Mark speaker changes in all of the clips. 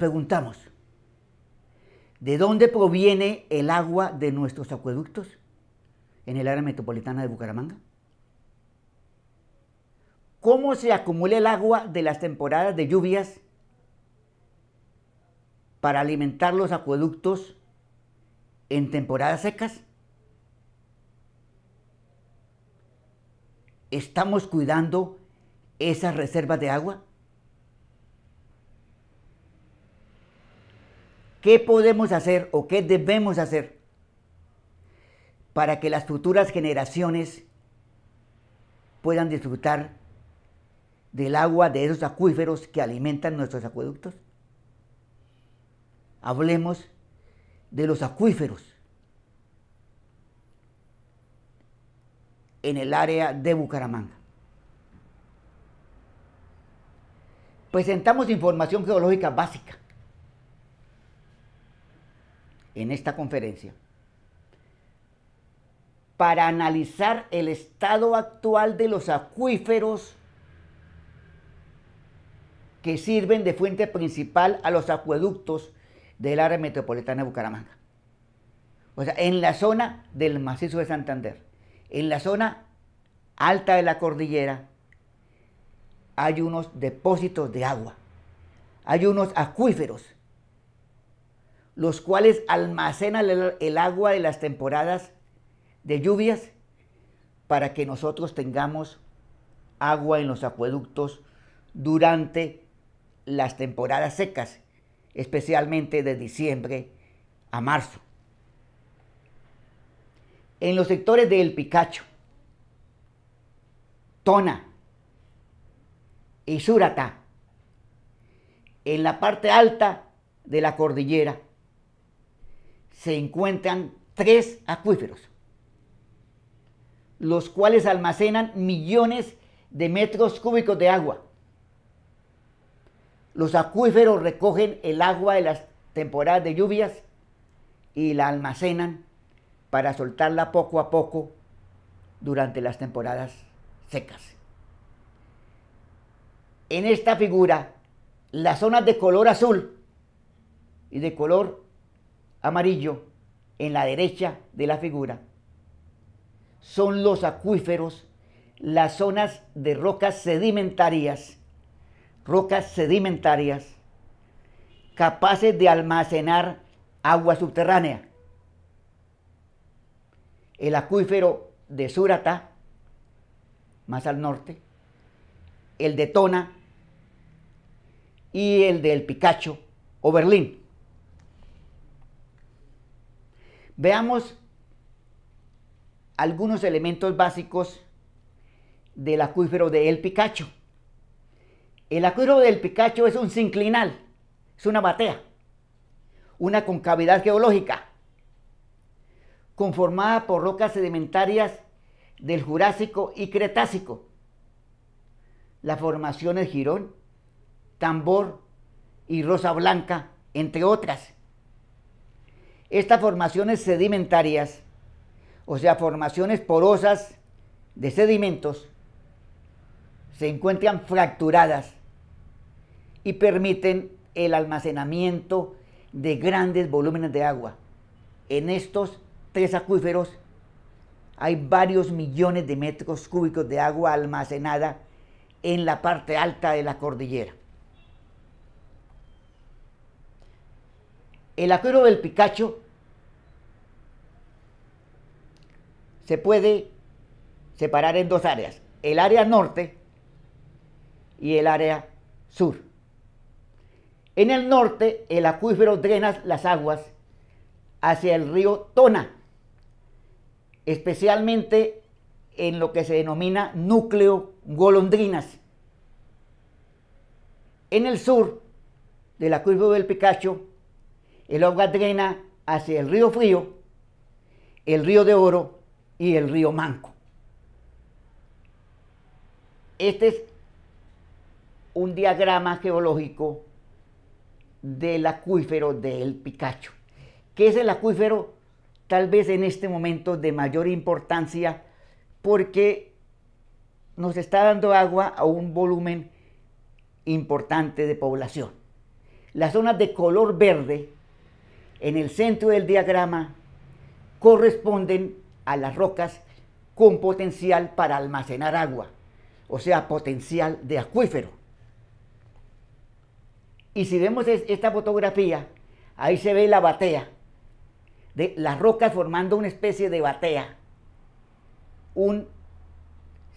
Speaker 1: preguntamos, ¿de dónde proviene el agua de nuestros acueductos en el área metropolitana de Bucaramanga? ¿Cómo se acumula el agua de las temporadas de lluvias para alimentar los acueductos en temporadas secas? ¿Estamos cuidando esas reservas de agua? ¿Qué podemos hacer o qué debemos hacer para que las futuras generaciones puedan disfrutar del agua de esos acuíferos que alimentan nuestros acueductos? Hablemos de los acuíferos en el área de Bucaramanga. Presentamos información geológica básica en esta conferencia para analizar el estado actual de los acuíferos que sirven de fuente principal a los acueductos del área metropolitana de Bucaramanga. O sea, en la zona del macizo de Santander, en la zona alta de la cordillera, hay unos depósitos de agua, hay unos acuíferos, los cuales almacenan el agua de las temporadas de lluvias para que nosotros tengamos agua en los acueductos durante las temporadas secas, especialmente de diciembre a marzo. En los sectores de El Picacho, Tona y Suratá, en la parte alta de la cordillera, se encuentran 3 acuíferos, los cuales almacenan millones de metros cúbicos de agua. Los acuíferos recogen el agua de las temporadas de lluvias y la almacenan para soltarla poco a poco durante las temporadas secas. En esta figura, las zonas de color azul y de color amarillo en la derecha de la figura son los acuíferos, las zonas de rocas sedimentarias capaces de almacenar agua subterránea. El acuífero de Suratá, más al norte, el de Tona y el de El Picacho o Berlín. Veamos algunos elementos básicos del acuífero de El Picacho. El acuífero del Picacho es un sinclinal, es una batea, una concavidad geológica conformada por rocas sedimentarias del Jurásico y Cretácico. Las formaciones Girón, Tambor y Rosa Blanca, entre otras. Estas formaciones sedimentarias, o sea, formaciones porosas de sedimentos, se encuentran fracturadas y permiten el almacenamiento de grandes volúmenes de agua. En estos 3 acuíferos hay varios millones de metros cúbicos de agua almacenada en la parte alta de la cordillera. El acuífero del Picacho se puede separar en 2 áreas, el área norte y el área sur. En el norte, el acuífero drena las aguas hacia el río Tona, especialmente en lo que se denomina núcleo Golondrinas. En el sur del acuífero del Picacho, el agua drena hacia el río Frío, el río de Oro y el río Manco. Este es un diagrama geológico del acuífero del Picacho, que es el acuífero tal vez en este momento de mayor importancia porque nos está dando agua a un volumen importante de población. Las zonas de color verde en el centro del diagrama corresponden a las rocas con potencial para almacenar agua, o sea, potencial de acuífero. Y si vemos esta fotografía, ahí se ve la batea, de las rocas formando una especie de batea, un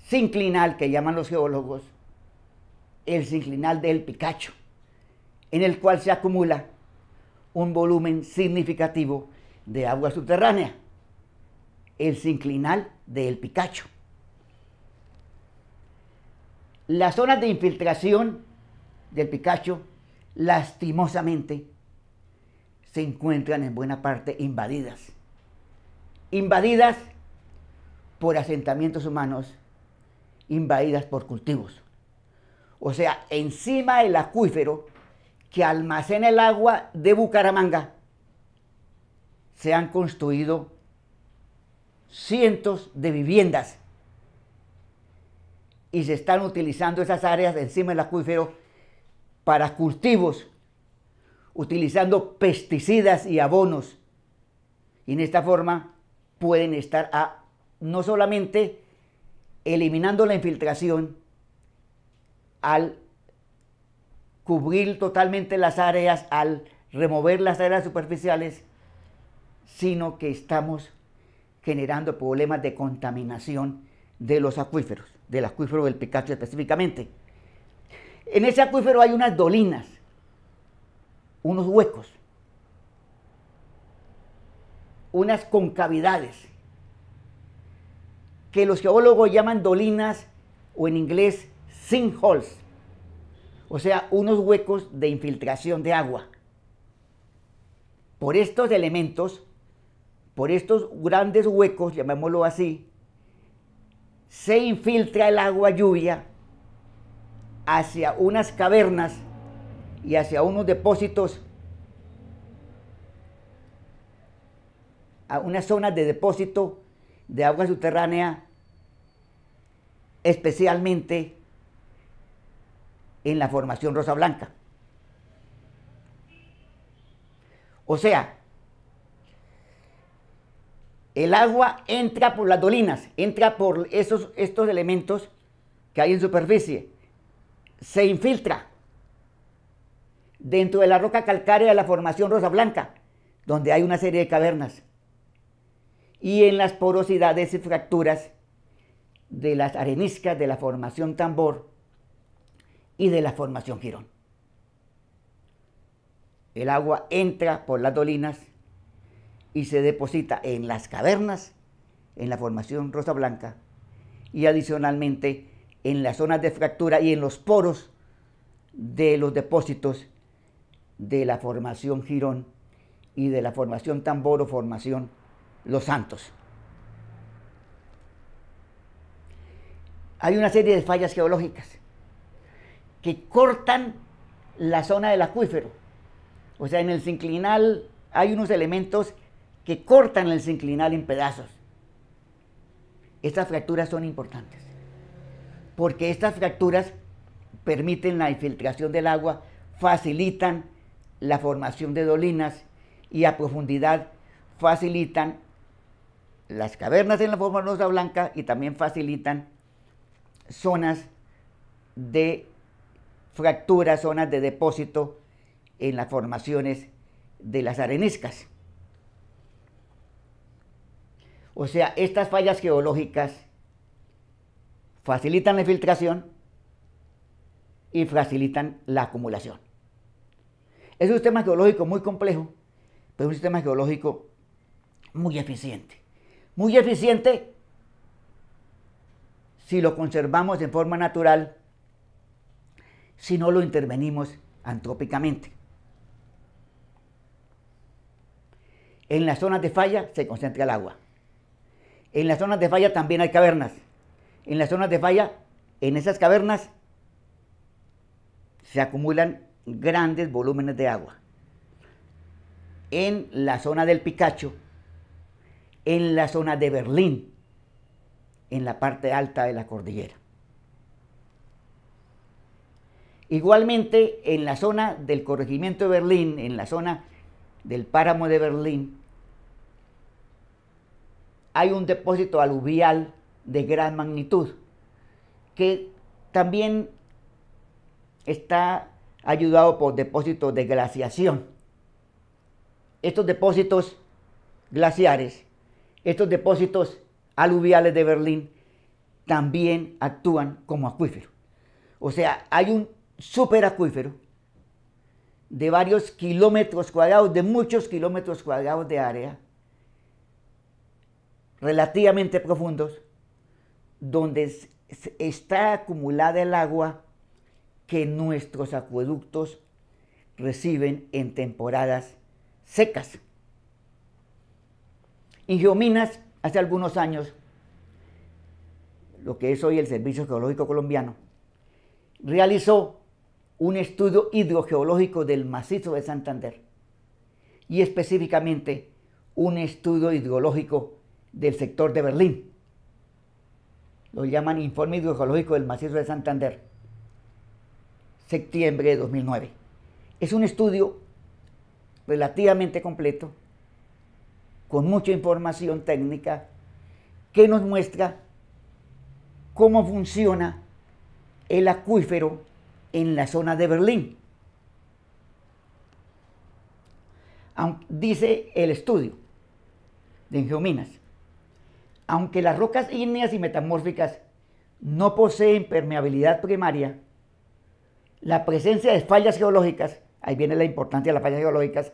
Speaker 1: sinclinal que llaman los geólogos, el sinclinal del Picacho, en el cual se acumula un volumen significativo de agua subterránea, el sinclinal del Picacho. Las zonas de infiltración del Picacho, lastimosamente, se encuentran en buena parte invadidas. Invadidas por asentamientos humanos, invadidas por cultivos. O sea, encima del acuífero que almacena el agua de Bucaramanga, se han construido cientos de viviendas y se están utilizando esas áreas de encima del acuífero para cultivos, utilizando pesticidas y abonos. Y en esta forma pueden estar no solamente eliminando la infiltración al cubrir totalmente las áreas, al remover las áreas superficiales, sino que estamos generando problemas de contaminación de los acuíferos, del acuífero del Picacho específicamente. En ese acuífero hay unas dolinas, unos huecos, unas concavidades, que los geólogos llaman dolinas o en inglés sinkholes, o sea, unos huecos de infiltración de agua. Por estos elementos, por estos grandes huecos, llamémoslo así, se infiltra el agua lluvia hacia unas cavernas y hacia unos depósitos, a unas zonas de depósito de agua subterránea, especialmente en la formación Rosa Blanca. O sea, el agua entra por las dolinas, entra por estos elementos que hay en superficie, se infiltra dentro de la roca calcárea de la formación Rosa Blanca, donde hay una serie de cavernas, y en las porosidades y fracturas de las areniscas de la formación Tambor y de la formación Girón. El agua entra por las dolinas y se deposita en las cavernas, en la formación Rosa Blanca, y adicionalmente en las zonas de fractura y en los poros de los depósitos de la formación Girón y de la formación Tambor o formación Los Santos. Hay una serie de fallas geológicas que cortan la zona del acuífero. O sea, en el sinclinal hay unos elementos que cortan el sinclinal en pedazos. Estas fracturas son importantes porque estas fracturas permiten la infiltración del agua, facilitan la formación de dolinas y a profundidad facilitan las cavernas en la forma Rosa Blanca y también facilitan zonas de fractura, zonas de depósito en las formaciones de las areniscas. O sea, estas fallas geológicas facilitan la infiltración y facilitan la acumulación. Es un sistema geológico muy complejo, pero un sistema geológico muy eficiente. Muy eficiente si lo conservamos en forma natural, si no lo intervenimos antrópicamente. En las zonas de falla se concentra el agua. En las zonas de falla también hay cavernas. En las zonas de falla, en esas cavernas, se acumulan grandes volúmenes de agua. En la zona del Picacho, en la zona de Berlín, en la parte alta de la cordillera. Igualmente, en la zona del corregimiento de Berlín, en la zona del páramo de Berlín, hay un depósito aluvial de gran magnitud que también está ayudado por depósitos de glaciación. Estos depósitos glaciares, estos depósitos aluviales de Berlín también actúan como acuífero. O sea, hay un superacuífero de varios kilómetros cuadrados, de muchos kilómetros cuadrados de área, relativamente profundos, donde está acumulada el agua que nuestros acueductos reciben en temporadas secas. En Geominas, hace algunos años, lo que es hoy el Servicio Geológico Colombiano, realizó un estudio hidrogeológico del macizo de Santander y específicamente un estudio hidrológico del sector de Berlín. Lo llaman Informe Hidrogeológico del Macizo de Santander, septiembre de 2009. Es un estudio relativamente completo, con mucha información técnica, que nos muestra cómo funciona el acuífero en la zona de Berlín. Dice el estudio de Geominas: aunque las rocas ígneas y metamórficas no poseen permeabilidad primaria, la presencia de fallas geológicas, ahí viene la importancia de las fallas geológicas,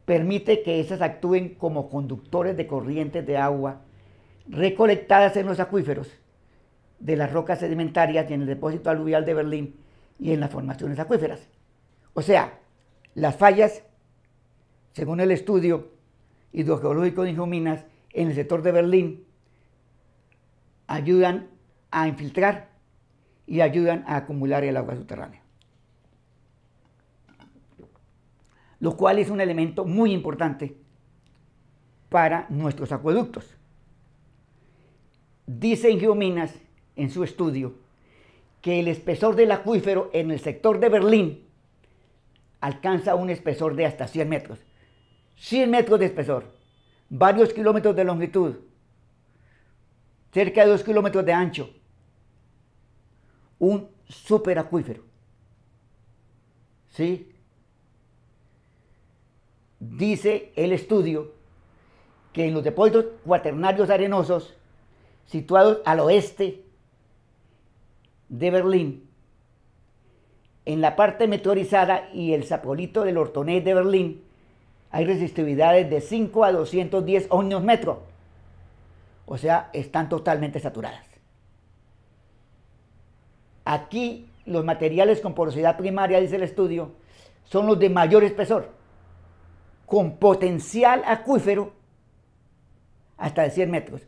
Speaker 1: permite que esas actúen como conductores de corrientes de agua recolectadas en los acuíferos de las rocas sedimentarias y en el depósito aluvial de Berlín y en las formaciones acuíferas. O sea, las fallas, según el estudio hidrogeológico de Geominas, en el sector de Berlín, ayudan a infiltrar y ayudan a acumular el agua subterránea, lo cual es un elemento muy importante para nuestros acueductos. Dice en Geominas, en su estudio, que el espesor del acuífero en el sector de Berlín alcanza un espesor de hasta 100 metros. 100 metros de espesor, varios kilómetros de longitud, cerca de 2 kilómetros de ancho. Un superacuífero. ¿Sí? Dice el estudio que en los depósitos cuaternarios arenosos situados al oeste de Berlín, en la parte meteorizada y el saprolito del Ortonés de Berlín, hay resistividades de 5 a 210 ohmios metro. O sea, están totalmente saturadas. Aquí los materiales con porosidad primaria, dice el estudio, son los de mayor espesor, con potencial acuífero hasta de 100 metros.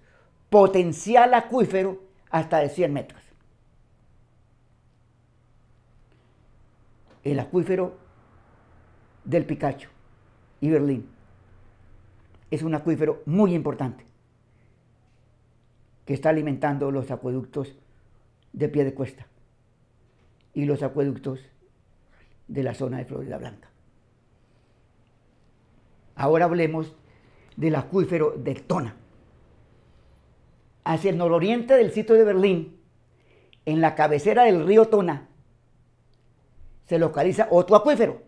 Speaker 1: Potencial acuífero hasta de 100 metros. El acuífero del Picacho y Berlín es un acuífero muy importante que está alimentando los acueductos de Piedecuesta y los acueductos de la zona de Florida Blanca. Ahora hablemos del acuífero de Tona. Hacia el nororiente del sitio de Berlín, en la cabecera del río Tona, se localiza otro acuífero,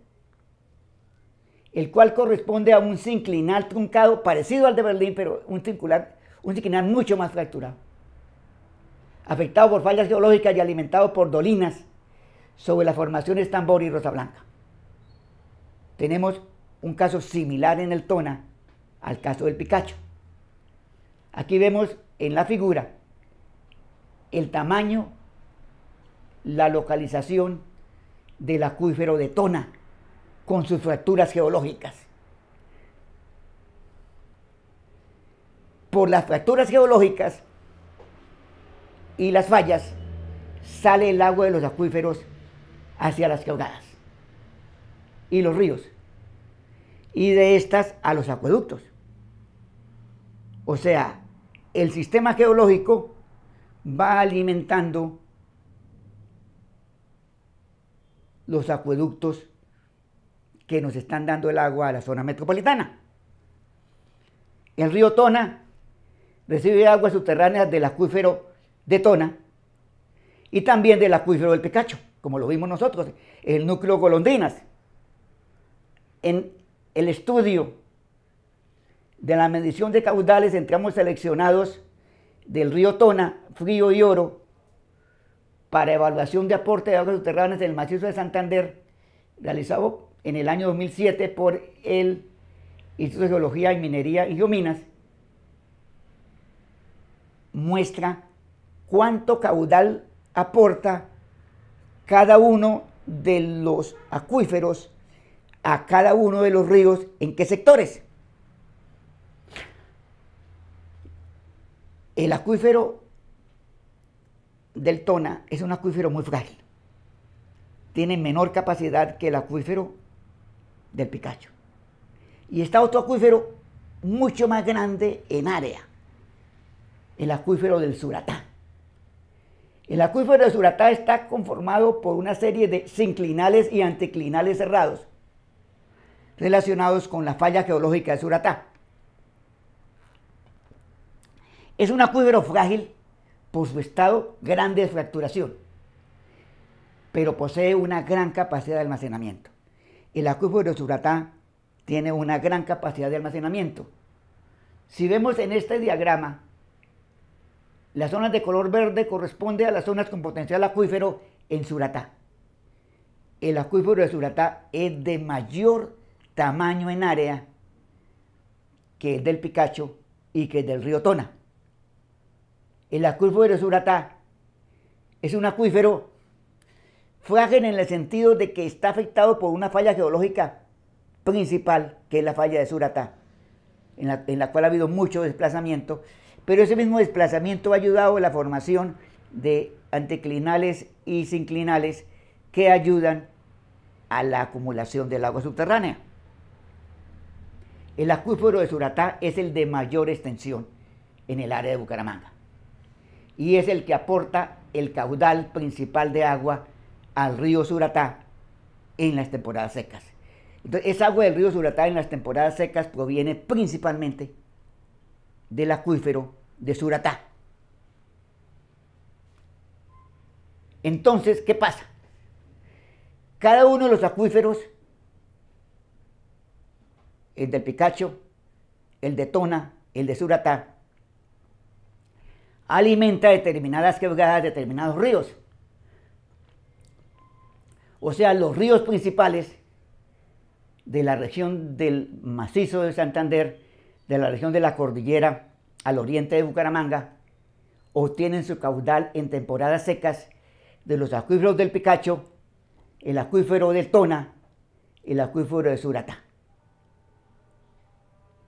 Speaker 1: el cual corresponde a un sinclinal truncado parecido al de Berlín, pero un sinclinal mucho más fracturado, afectado por fallas geológicas y alimentado por dolinas sobre las formaciones Tambor y Rosa Blanca. Tenemos un caso similar en el Tona al caso del Picacho. Aquí vemos en la figura el tamaño, la localización del acuífero de Tona con sus fracturas geológicas. Por las fracturas geológicas y las fallas sale el agua de los acuíferos hacia las quebradas y los ríos, y de estas a los acueductos. O sea, el sistema geológico va alimentando los acueductos que nos están dando el agua a la zona metropolitana. El río Tona recibe aguas subterráneas del acuífero de Tona y también del acuífero del Picacho, como lo vimos nosotros, el núcleo Golondrinas. En el estudio de la medición de caudales en tramos seleccionados del río Tona, Frío y Oro, para evaluación de aporte de aguas subterráneas en el macizo de Santander, realizado en el año 2007 por el Instituto de Geología y Minería y Geominas, muestra cuánto caudal aporta cada uno de los acuíferos a cada uno de los ríos, en qué sectores. El acuífero del Tona es un acuífero muy frágil. Tiene menor capacidad que el acuífero del Picacho. Y está otro acuífero mucho más grande en área, el acuífero del Suratá. El acuífero del Suratá está conformado por una serie de sinclinales y anticlinales cerrados relacionados con la falla geológica de Suratá. Es un acuífero frágil por su estado grande de fracturación, pero posee una gran capacidad de almacenamiento. El acuífero de Suratá tiene una gran capacidad de almacenamiento. Si vemos en este diagrama, las zonas de color verde corresponden a las zonas con potencial acuífero en Suratá. El acuífero de Suratá es de mayor tamaño en área que el del Picacho y que el del río Tona. El acuífero de Suratá es un acuífero frágil en el sentido de que está afectado por una falla geológica principal, que es la falla de Suratá, en la cual ha habido mucho desplazamiento, pero ese mismo desplazamiento ha ayudado a la formación de anticlinales y sinclinales que ayudan a la acumulación del agua subterránea. El acuífero de Suratá es el de mayor extensión en el área de Bucaramanga y es el que aporta el caudal principal de agua al río Suratá en las temporadas secas. Entonces, esa agua del río Suratá en las temporadas secas proviene principalmente del acuífero de Suratá. Entonces, ¿qué pasa? Cada uno de los acuíferos, el del Picacho, el de Tona, el de Suratá, alimenta determinadas quebradas, determinados ríos. O sea, los ríos principales de la región del macizo de Santander, de la región de la cordillera al oriente de Bucaramanga, obtienen su caudal en temporadas secas de los acuíferos del Picacho, el acuífero del Tona, el acuífero de Suratá.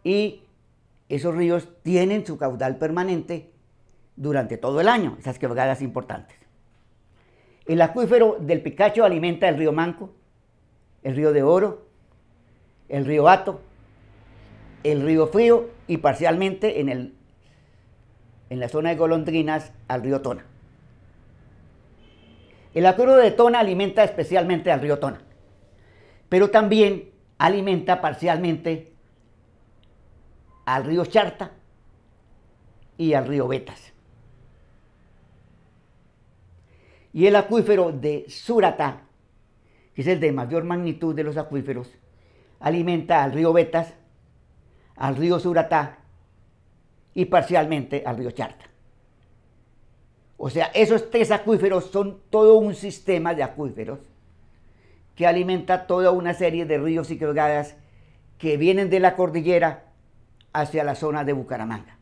Speaker 1: Y esos ríos tienen su caudal permanente durante todo el año, esas quebradas importantes. El acuífero del Picacho alimenta el río Manco, el río de Oro, el río Hato, el río Frío y parcialmente en la zona de Golondrinas al río Tona. El acuífero de Tona alimenta especialmente al río Tona, pero también alimenta parcialmente al río Charta y al río Betas. Y el acuífero de Suratá, que es el de mayor magnitud de los acuíferos, alimenta al río Betas, al río Suratá y parcialmente al río Charta. O sea, esos tres acuíferos son todo un sistema de acuíferos que alimenta toda una serie de ríos y quebradas que vienen de la cordillera hacia la zona de Bucaramanga.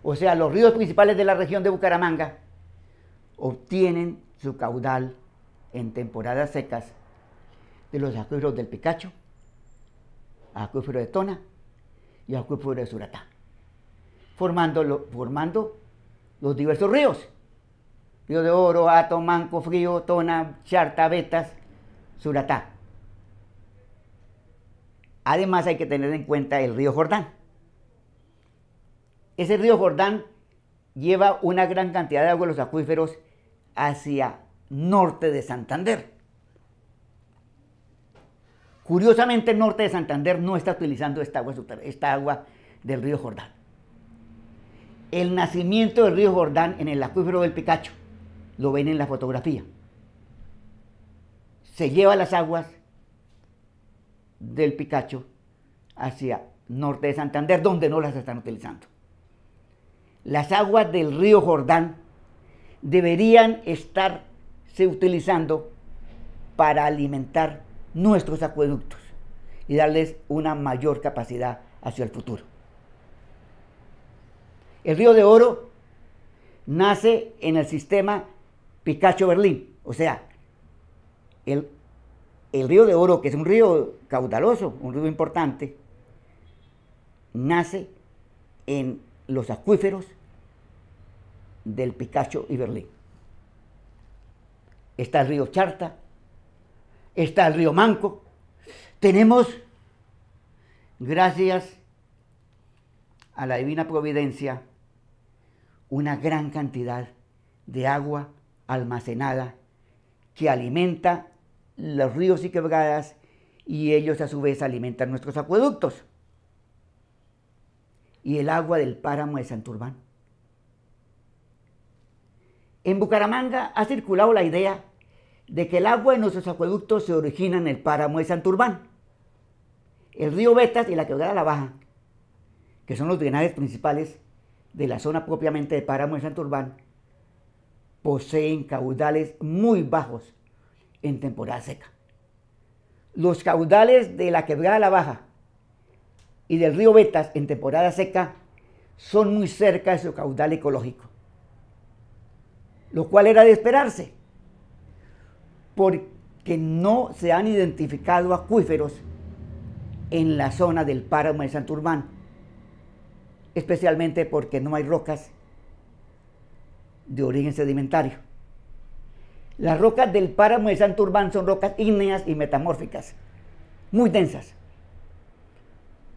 Speaker 1: O sea, los ríos principales de la región de Bucaramanga obtienen su caudal en temporadas secas de los acuíferos del Picacho, acuífero de Tona y acuífero de Suratá, formando los diversos ríos: Río de Oro, Hato, Manco, Frío, Tona, Charta, Betas, Suratá. Además hay que tener en cuenta el río Jordán. Ese río Jordán lleva una gran cantidad de agua de los acuíferos hacia norte de Santander. Curiosamente, el norte de Santander no está utilizando esta agua del río Jordán. El nacimiento del río Jordán en el acuífero del Picacho, lo ven en la fotografía. Se lleva las aguas del Picacho hacia norte de Santander, donde no las están utilizando. Las aguas del río Jordán deberían estarse utilizando para alimentar nuestros acueductos y darles una mayor capacidad hacia el futuro. El río de Oro nace en el sistema Picacho-Berlín, o sea, el río de Oro, que es un río caudaloso, un río importante, nace en los acuíferos del Picacho y Berlín. Está el río Charta, está el río Manco. Tenemos, gracias a la divina providencia, una gran cantidad de agua almacenada que alimenta los ríos y quebradas, y ellos a su vez alimentan nuestros acueductos. Y el agua del páramo de Santurbán. En Bucaramanga ha circulado la idea de que el agua de nuestros acueductos se origina en el páramo de Santurbán. El río Betas y la quebrada La Baja, que son los drenajes principales de la zona propiamente de páramo de Santurbán, poseen caudales muy bajos en temporada seca. Los caudales de la quebrada La Baja y del río Betas en temporada seca son muy cerca de su caudal ecológico, lo cual era de esperarse, porque no se han identificado acuíferos en la zona del páramo de Santurbán, especialmente porque no hay rocas de origen sedimentario. Las rocas del páramo de Santurbán son rocas ígneas y metamórficas, muy densas,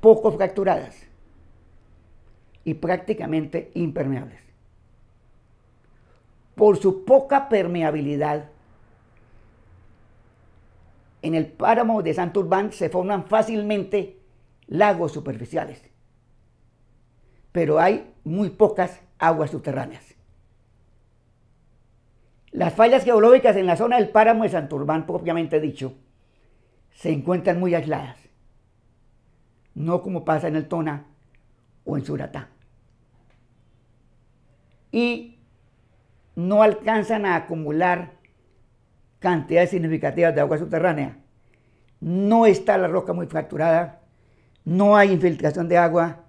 Speaker 1: poco fracturadas y prácticamente impermeables. Por su poca permeabilidad, en el páramo de Santurbán se forman fácilmente lagos superficiales, pero hay muy pocas aguas subterráneas. Las fallas geológicas en la zona del páramo de Santurbán, propiamente dicho, se encuentran muy aisladas, no como pasa en el Tona o en Suratá, y no alcanzan a acumular cantidades significativas de agua subterránea. No está la roca muy fracturada, no hay infiltración de agua,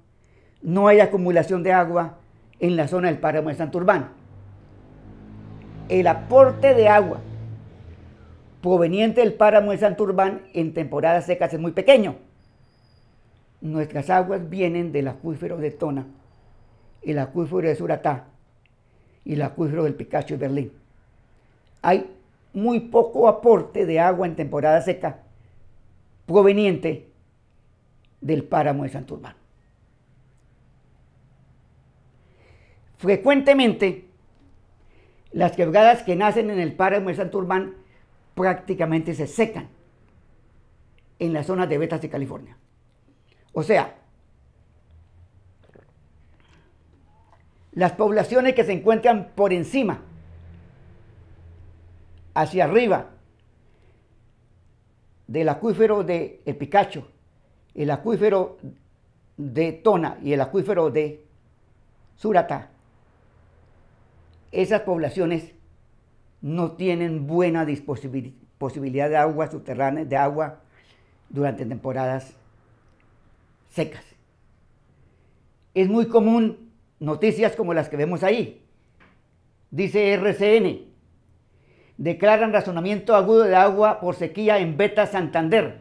Speaker 1: no hay acumulación de agua en la zona del páramo de Santurbán. El aporte de agua proveniente del páramo de Santurbán en temporadas secas es muy pequeño. Nuestras aguas vienen del acuífero de Tona, el acuífero de Suratá y el acuífero del Picacho y Berlín. Hay muy poco aporte de agua en temporada seca proveniente del páramo de Santurbán. Frecuentemente, las quebradas que nacen en el páramo de Santurbán prácticamente se secan en las zonas de Betas de California. O sea, las poblaciones que se encuentran por encima, hacia arriba del acuífero de El Picacho, el acuífero de Tona y el acuífero de Suratá, esas poblaciones no tienen buena posibilidad de agua subterránea, de agua durante temporadas secas. Es muy común noticias como las que vemos ahí. Dice RCN, declaran razonamiento agudo de agua por sequía en Betas, Santander,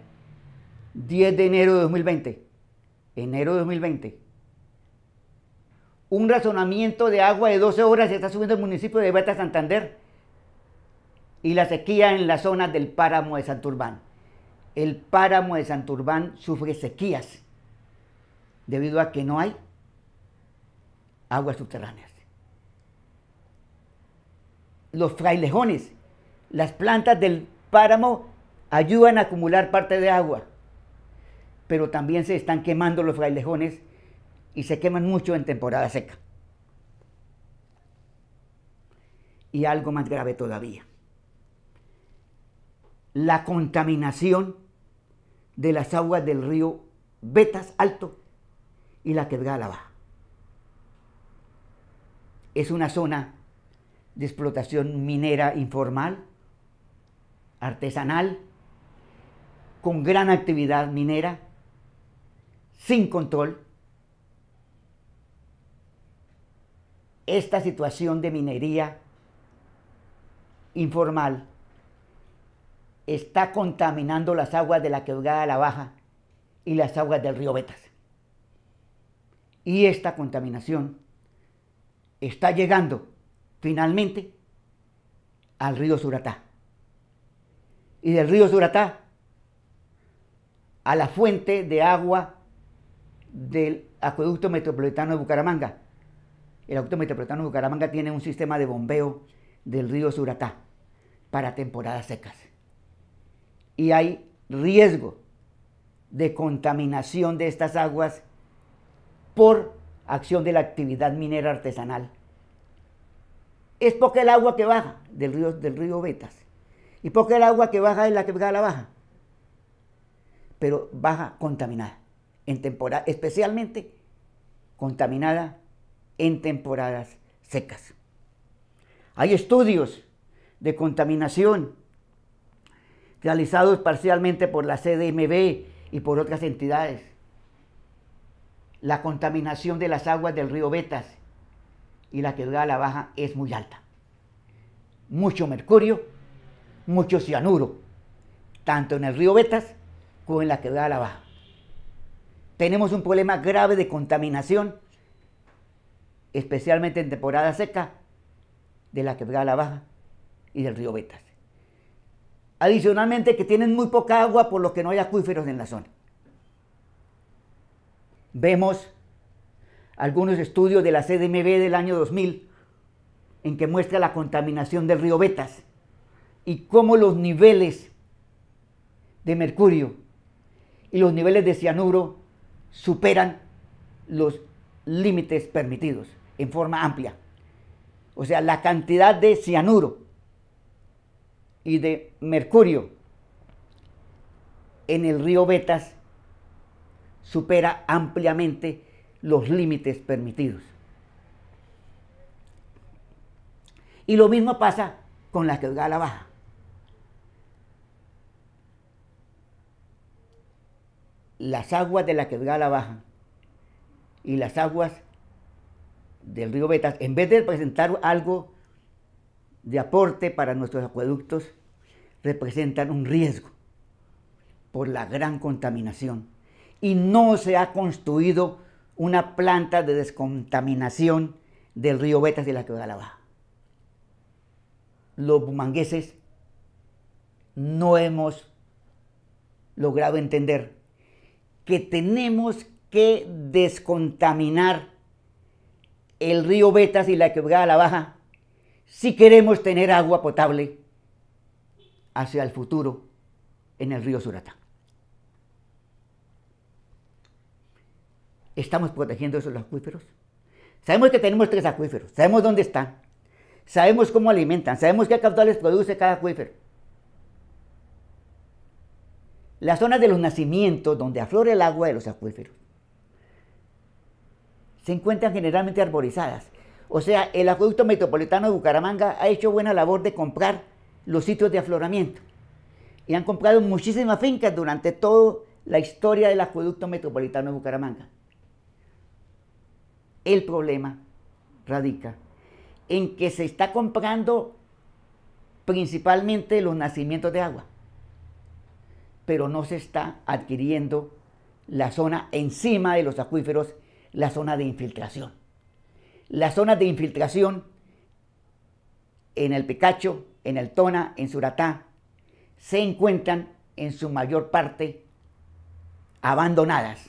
Speaker 1: 10 de enero de 2020. Enero de 2020. Un razonamiento de agua de 12 horas se está subiendo el municipio de Betas, Santander, y la sequía en la zona del páramo de Santurbán. El páramo de Santurbán sufre sequías debido a que no hay aguas subterráneas. Los frailejones Las plantas del páramo ayudan a acumular parte de agua, pero también se están quemando los frailejones y se queman mucho en temporada seca. Y algo más grave todavía: la contaminación de las aguas del río Betas Alto y la Quebrada La Baja. Es una zona de explotación minera informal, artesanal, con gran actividad minera, sin control. Esta situación de minería informal está contaminando las aguas de la Quebrada La Baja y las aguas del río Betas. Y esta contaminación está llegando finalmente al río Suratá. Y del río Suratá a la fuente de agua del acueducto metropolitano de Bucaramanga. El acueducto metropolitano de Bucaramanga tiene un sistema de bombeo del río Suratá para temporadas secas. Y hay riesgo de contaminación de estas aguas por acción de la actividad minera artesanal. Es poca el agua que baja del río Betas y poca el agua que baja de la Quebrada La Baja, pero baja contaminada, especialmente contaminada en temporadas secas. Hay estudios de contaminación realizados parcialmente por la CDMB y por otras entidades. La contaminación de las aguas del río Betas y la Quebrada La Baja es muy alta. Mucho mercurio, mucho cianuro, tanto en el río Betas como en la Quebrada La Baja. Tenemos un problema grave de contaminación, especialmente en temporada seca, de la Quebrada La Baja y del río Betas. Adicionalmente, que tienen muy poca agua, por lo que no hay acuíferos en la zona. Vemos algunos estudios de la CDMB del año 2000 en que muestra la contaminación del río Betas y cómo los niveles de mercurio y los niveles de cianuro superan los límites permitidos en forma amplia. O sea, la cantidad de cianuro y de mercurio en el río Betas supera ampliamente los límites permitidos. Y lo mismo pasa con la Quebrada La Baja. Las aguas de la Quebrada La Baja y las aguas del río Betas, en vez de representar algo de aporte para nuestros acueductos, representan un riesgo por la gran contaminación. Y no se ha construido una planta de descontaminación del río Betas y la Quebrada La Baja. Los bumangueses no hemos logrado entender que tenemos que descontaminar el río Betas y la Quebrada La Baja si queremos tener agua potable hacia el futuro en el río Suratá. ¿Estamos protegiendo esos acuíferos? Sabemos que tenemos 3 acuíferos, sabemos dónde están, sabemos cómo alimentan, sabemos qué caudales produce cada acuífero. Las zonas de los nacimientos donde aflora el agua de los acuíferos se encuentran generalmente arborizadas. O sea, el acueducto metropolitano de Bucaramanga ha hecho buena labor de comprar los sitios de afloramiento y han comprado muchísimas fincas durante toda la historia del acueducto metropolitano de Bucaramanga. El problema radica en que se está comprando principalmente los nacimientos de agua, pero no se está adquiriendo la zona encima de los acuíferos, la zona de infiltración. Las zonas de infiltración en el Picacho, en el Tona, en Suratá, se encuentran en su mayor parte abandonadas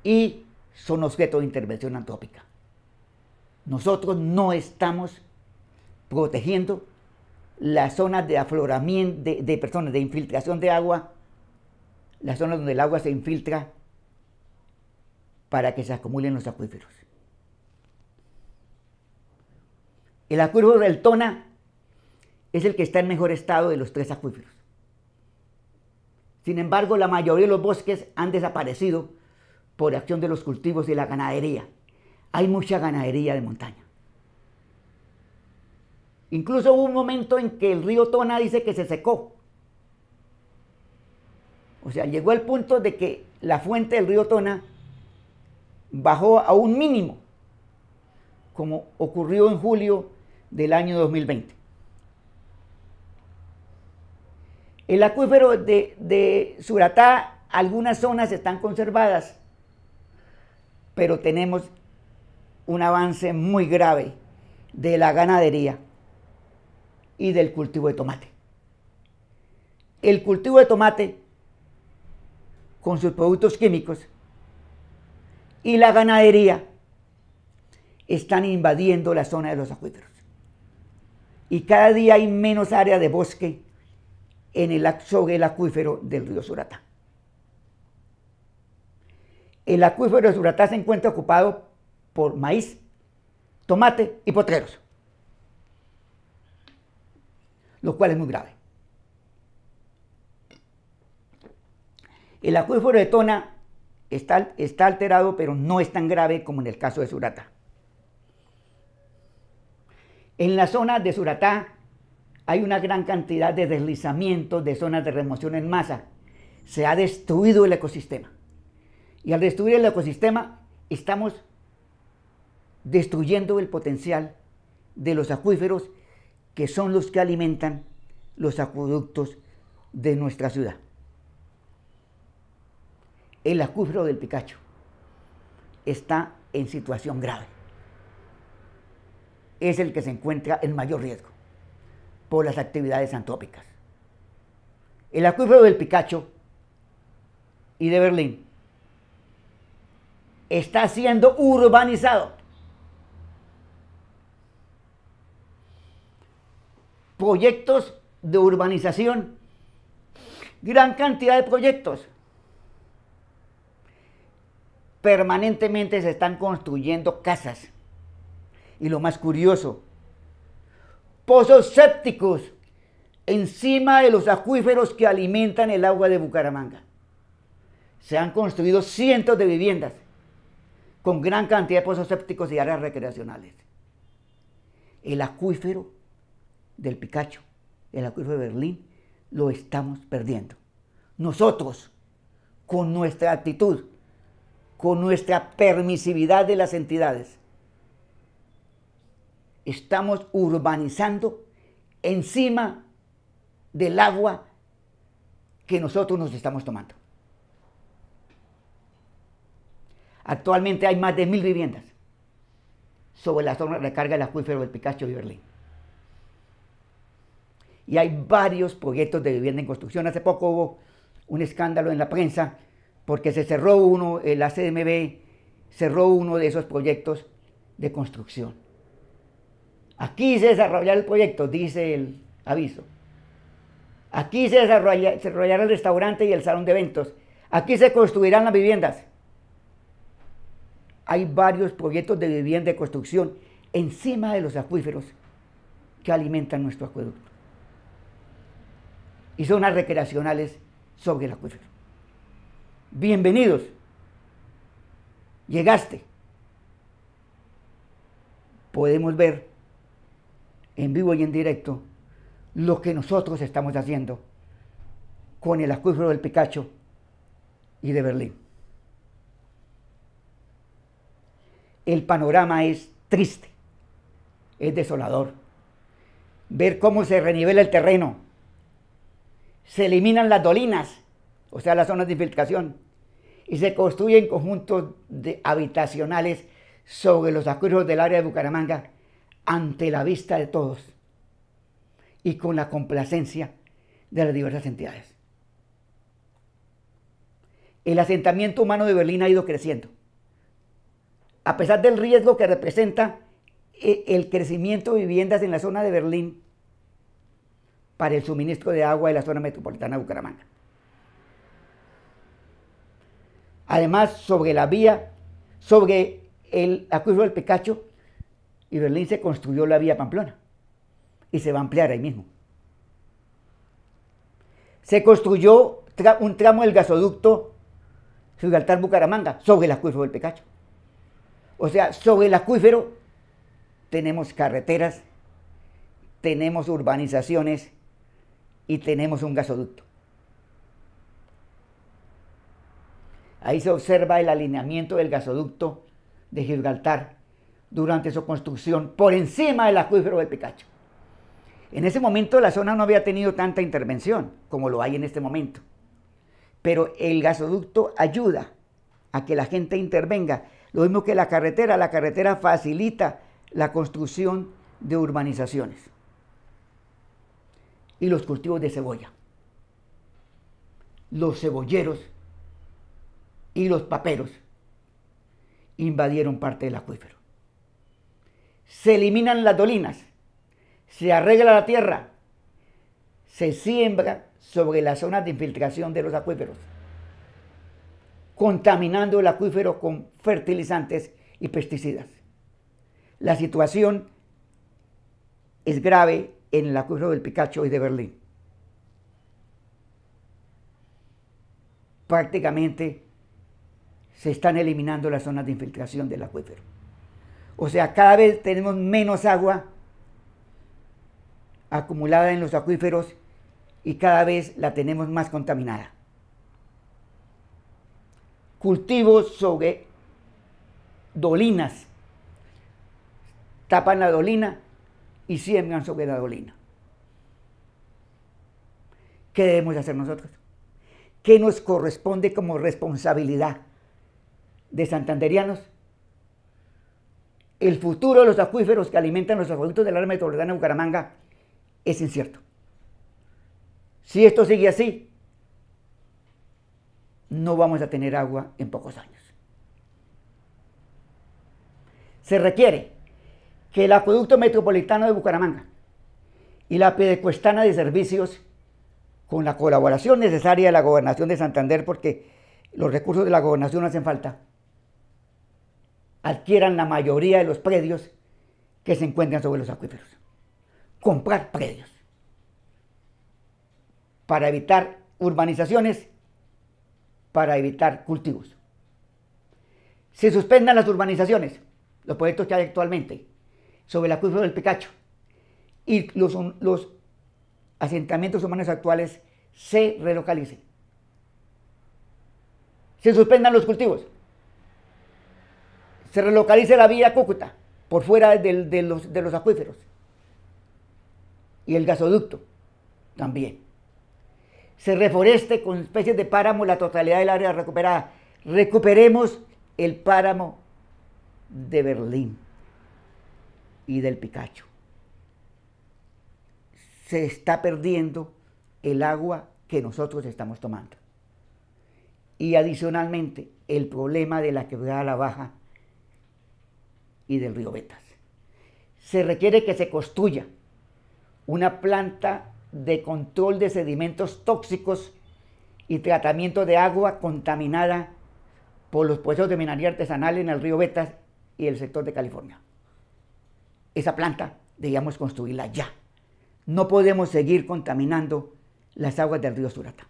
Speaker 1: y son objeto de intervención antrópica. Nosotros no estamos protegiendo las zonas de afloramiento, de infiltración de agua, las zonas donde el agua se infiltra para que se acumulen los acuíferos. El acuífero del Tona es el que está en mejor estado de los 3 acuíferos. Sin embargo, la mayoría de los bosques han desaparecido por acción de los cultivos y la ganadería. Hay mucha ganadería de montaña. Incluso hubo un momento en que el río Tona dice que se secó. O sea, llegó al punto de que la fuente del río Tona bajó a un mínimo, como ocurrió en julio del año 2020. El acuífero de Suratá, algunas zonas están conservadas, pero tenemos un avance muy grave de la ganadería y del cultivo de tomate. El cultivo de tomate, con sus productos químicos, y la ganadería están invadiendo la zona de los acuíferos. Y cada día hay menos área de bosque sobre el acuífero del río Suratá. El acuífero de Suratá se encuentra ocupado por maíz, tomate y potreros, lo cual es muy grave. El acuífero de Tona está alterado, pero no es tan grave como en el caso de Suratá. En la zona de Suratá hay una gran cantidad de deslizamientos, de zonas de remoción en masa. Se ha destruido el ecosistema. Y al destruir el ecosistema, estamos destruyendo el potencial de los acuíferos, que son los que alimentan los acueductos de nuestra ciudad. El acuífero del Picacho está en situación grave. Es el que se encuentra en mayor riesgo por las actividades antrópicas. El acuífero del Picacho y de Berlín está siendo urbanizado. Proyectos de urbanización, gran cantidad de proyectos. Permanentemente se están construyendo casas. Y lo más curioso, pozos sépticos encima de los acuíferos que alimentan el agua de Bucaramanga. Se han construido cientos de viviendas con gran cantidad de pozos sépticos y áreas recreacionales. El acuífero del Picacho, el acuífero de Berlín, lo estamos perdiendo. Nosotros, con nuestra actitud, con nuestra permisividad de las entidades, estamos urbanizando encima del agua que nosotros nos estamos tomando. Actualmente hay más de 1000 viviendas sobre la zona de recarga del acuífero del Picacho y Berlín. Y hay varios proyectos de vivienda en construcción. Hace poco hubo un escándalo en la prensa porque se cerró uno, la CMB cerró uno de esos proyectos de construcción. Aquí se desarrollará el proyecto, dice el aviso. Aquí se desarrollará el restaurante y el salón de eventos. Aquí se construirán las viviendas. Hay varios proyectos de vivienda de construcción encima de los acuíferos que alimentan nuestro acueducto. Y zonas recreacionales sobre el acuífero. Bienvenidos. Llegaste. Podemos ver en vivo y en directo lo que nosotros estamos haciendo con el acuífero del Picacho y de Berlín. El panorama es triste, es desolador. Ver cómo se renivela el terreno, se eliminan las dolinas, o sea, las zonas de infiltración, y se construyen conjuntos habitacionales sobre los acuíferos del área de Bucaramanga ante la vista de todos y con la complacencia de las diversas entidades. El asentamiento humano de Berlín ha ido creciendo. A pesar del riesgo que representa el crecimiento de viviendas en la zona de Berlín, para el suministro de agua de la zona metropolitana de Bucaramanga. Además, sobre la vía, sobre el acuífero del Picacho, Iberlín se construyó la vía Pamplona y se va a ampliar ahí mismo. Se construyó un tramo del gasoducto Gibraltar-Bucaramanga sobre el acuífero del Picacho. O sea, sobre el acuífero tenemos carreteras, tenemos urbanizaciones y tenemos un gasoducto. Ahí se observa el alineamiento del gasoducto de Gibraltar durante su construcción por encima del acuífero del Picacho. En ese momento la zona no había tenido tanta intervención como lo hay en este momento, pero el gasoducto ayuda a que la gente intervenga. Lo mismo que la carretera facilita la construcción de urbanizaciones y los cultivos de cebolla. Los cebolleros y los paperos invadieron parte del acuífero. Se eliminan las dolinas, se arregla la tierra, se siembra sobre las zonas de infiltración de los acuíferos, contaminando el acuífero con fertilizantes y pesticidas. La situación es grave en el acuífero del Picacho y de Berlín. Prácticamente se están eliminando las zonas de infiltración del acuífero. O sea, cada vez tenemos menos agua acumulada en los acuíferos y cada vez la tenemos más contaminada. Cultivos sobre dolinas, tapan la dolina y siembran sobre la dolina. ¿Qué debemos hacer nosotros? ¿Qué nos corresponde como responsabilidad de santanderianos? El futuro de los acuíferos que alimentan los acueductos del área metropolitana de Bucaramanga es incierto. Si esto sigue así, no vamos a tener agua en pocos años. Se requiere que el acueducto metropolitano de Bucaramanga y la Piedecuestana de Servicios, con la colaboración necesaria de la Gobernación de Santander, porque los recursos de la Gobernación no hacen falta, adquieran la mayoría de los predios que se encuentran sobre los acuíferos. Comprar predios para evitar urbanizaciones, para evitar cultivos. Se suspendan las urbanizaciones, los proyectos que hay actualmente sobre el acuífero del Picacho, y los asentamientos humanos actuales se relocalicen. Se suspendan los cultivos. Se relocalice la vía Cúcuta por fuera de los acuíferos. Y el gasoducto también. Se reforeste con especies de páramo la totalidad del área recuperada. Recuperemos el páramo de Berlín y del Picacho. Se está perdiendo el agua que nosotros estamos tomando. Y adicionalmente, el problema de la quebrada La Baja y del río Betas. Se requiere que se construya una planta de control de sedimentos tóxicos y tratamiento de agua contaminada por los procesos de minería artesanal en el río Betas y el sector de California. Esa planta debíamos construirla ya. No podemos seguir contaminando las aguas del río Surata.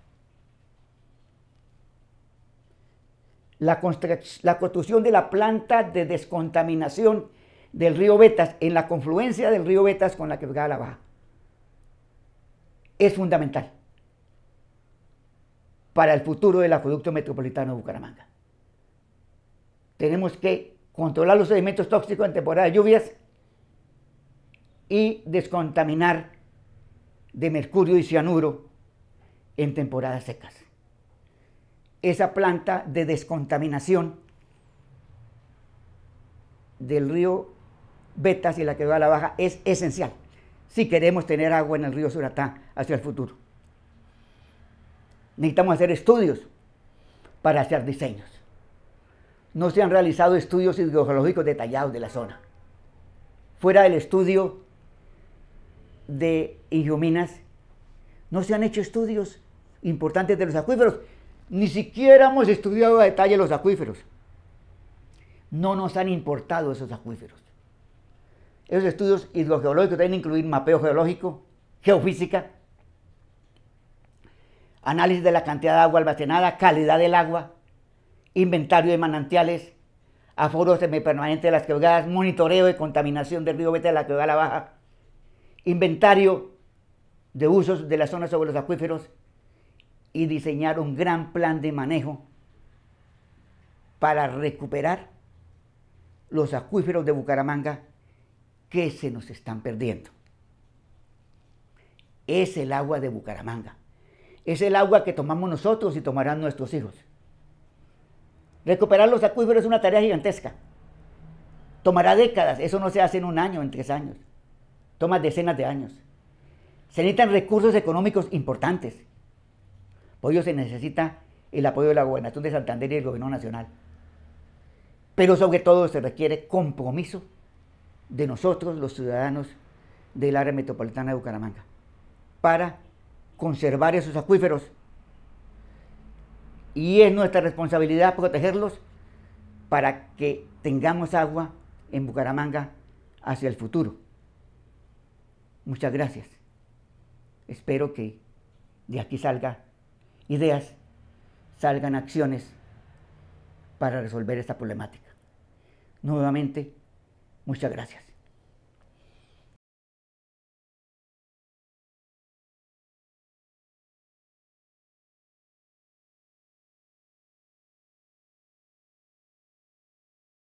Speaker 1: La construcción de la planta de descontaminación del río Betas en la confluencia del río Betas con la quebrada La Baja es fundamental para el futuro del acueducto metropolitano de Bucaramanga. Tenemos que controlar los sedimentos tóxicos en temporada de lluvias y descontaminar de mercurio y cianuro en temporadas secas. Esa planta de descontaminación del río Betas y la quebrada La Baja es esencial si queremos tener agua en el río Suratá hacia el futuro. Necesitamos hacer estudios para hacer diseños. No se han realizado estudios hidrogeológicos detallados de la zona. Fuera del estudio de Ingeominas, No se han hecho estudios importantes de los acuíferos. Ni siquiera hemos estudiado a detalle los acuíferos. No nos han importado esos acuíferos. Esos estudios hidrogeológicos deben incluir mapeo geológico, geofísica, análisis de la cantidad de agua almacenada, calidad del agua, inventario de manantiales, aforo semipermanente de las quebradas, monitoreo de contaminación del río Beta de la Quebrada Baja, inventario de usos de las zonas sobre los acuíferos y diseñar un gran plan de manejo para recuperar los acuíferos de Bucaramanga que se nos están perdiendo. Es el agua de Bucaramanga. Es el agua que tomamos nosotros y tomarán nuestros hijos. Recuperar los acuíferos es una tarea gigantesca. Tomará décadas, eso no se hace en un año, en 3 años. Toma decenas de años. Se necesitan recursos económicos importantes. Por ello se necesita el apoyo de la Gobernación de Santander y del Gobierno Nacional. Pero sobre todo se requiere compromiso de nosotros, los ciudadanos del área metropolitana de Bucaramanga, para conservar esos acuíferos. Y es nuestra responsabilidad protegerlos para que tengamos agua en Bucaramanga hacia el futuro. Muchas gracias. Espero que de aquí salgan ideas, salgan acciones para resolver esta problemática. Nuevamente, muchas gracias.